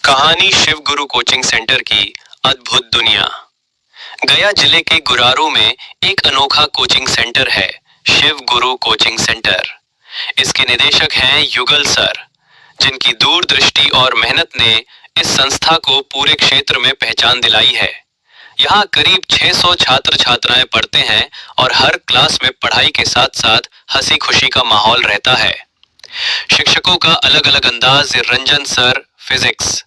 कहानी शिव गुरु coaching centre की अद्भुत दुनिया। गया जिले के गुरारू में एक अनोखा कोचिंग सेंटर है, शिव गुरु कोचिंग सेंटर। इसके निदेशक हैं युगल सर, जिनकी दूरदृष्टि और मेहनत ने इस संस्था को पूरे क्षेत्र में पहचान दिलाई है। यहाँ करीब 600 छात्र छात्राएं पढ़ते हैं और हर क्लास में पढ़ाई के साथ साथ हंसी खुशी का माहौल रहता है। शिक्षकों का अलग अलग अंदाज। रंजन सर फिजिक्स,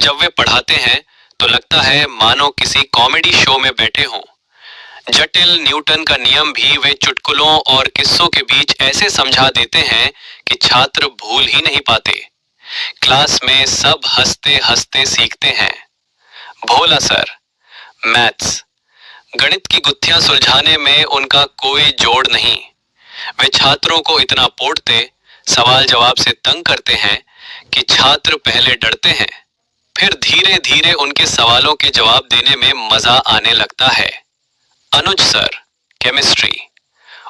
जब वे पढ़ाते हैं तो लगता है मानो किसी कॉमेडी शो में बैठे हों। जटिल न्यूटन का नियम भी वे चुटकुलों और किस्सों के बीच ऐसे समझा देते हैं कि छात्र भूल ही नहीं पाते। क्लास में सब हंसते हंसते सीखते हैं। भोला सर मैथ्स, गणित की गुत्थियां सुलझाने में उनका कोई जोड़ नहीं। वे छात्रों को इतना पोड़ते, सवाल जवाब से तंग करते हैं कि छात्र पहले डरते हैं, फिर धीरे धीरे उनके सवालों के जवाब देने में मजा आने लगता है। अनुज सर केमिस्ट्री,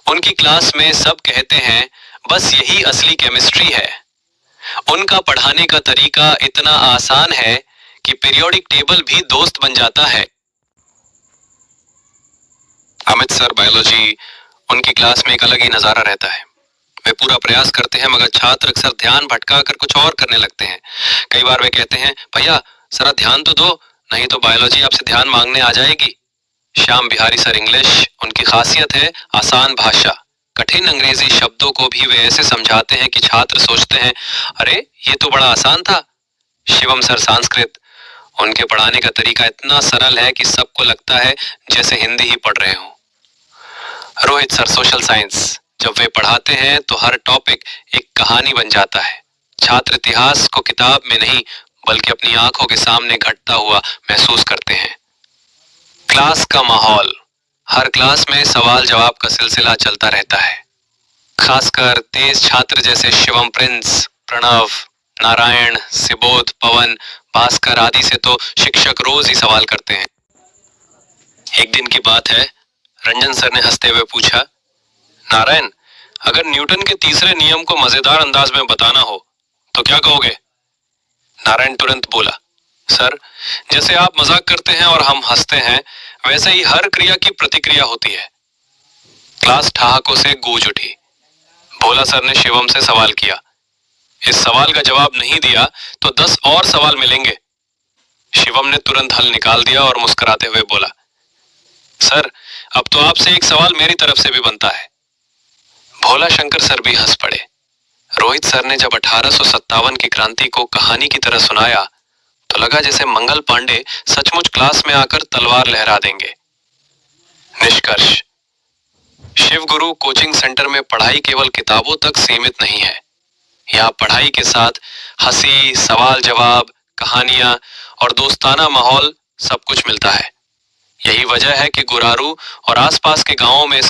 उनकी क्लास में सब कहते हैं बस यही असली केमिस्ट्री है। उनका पढ़ाने का तरीका इतना आसान है कि पीरियोडिक टेबल भी दोस्त बन जाता है। अमित सर बायोलॉजी, उनकी क्लास में एक अलग ही नजारा रहता है। वे पूरा प्रयास करते हैं मगर छात्र अक्सर ध्यान भटका कर कुछ और करने लगते हैं। कई बार वे कहते हैं भैया जरा ध्यान तो दो, नहीं तो बायोलॉजी आपसे ध्यान मांगने आ जाएगी। श्याम बिहारी सर इंग्लिश, उनकी खासियत है आसान भाषा। कठिन अंग्रेजी शब्दों को भी वे ऐसे समझाते हैं कि छात्र सोचते हैं अरे ये तो बड़ा आसान था। शिवम सर संस्कृत, उनके पढ़ाने का तरीका इतना सरल है कि सबको लगता है जैसे हिंदी ही पढ़ रहे हो। रोहित सर सोशल साइंस, जब वे पढ़ाते हैं तो हर टॉपिक एक कहानी बन जाता है। छात्र इतिहास को किताब में नहीं बल्कि अपनी आंखों के सामने घटता हुआ महसूस करते हैं। क्लास का माहौल, हर क्लास में सवाल जवाब का सिलसिला चलता रहता है। खासकर तेज छात्र जैसे शिवम प्रिंस, प्रणव, नारायण, सिबोध, पवन, भास्कर आदि से तो शिक्षक रोज ही सवाल करते हैं। एक दिन की बात है, रंजन सर ने हंसते हुए पूछा, नारायण अगर न्यूटन के तीसरे नियम को मजेदार अंदाज में बताना हो तो क्या कहोगे? नारायण तुरंत बोला, सर जैसे आप मजाक करते हैं और हम हंसते हैं वैसे ही हर क्रिया की प्रतिक्रिया होती है। क्लास ठहाकों से गूंज उठी। भोला सर ने शिवम से सवाल किया, इस सवाल का जवाब नहीं दिया तो 10 और सवाल मिलेंगे। शिवम ने तुरंत हल निकाल दिया और मुस्कुराते हुए बोला, सर अब तो आपसे एक सवाल मेरी तरफ से भी बनता है। भोला शंकर सर भी हंस पड़े। रोहित सर ने जब 1857 की क्रांति को कहानी की तरह सुनाया तो लगा जैसे मंगल पांडे सचमुच क्लास में आकर तलवार लहरा देंगे। निष्कर्ष, शिव गुरु कोचिंग सेंटर में पढ़ाई केवल किताबों तक सीमित नहीं है। यहाँ पढ़ाई के साथ हंसी, सवाल जवाब, कहानियां और दोस्ताना माहौल सब कुछ मिलता है। यही वजह है कि गुरारू और आसपास के गांवों में इस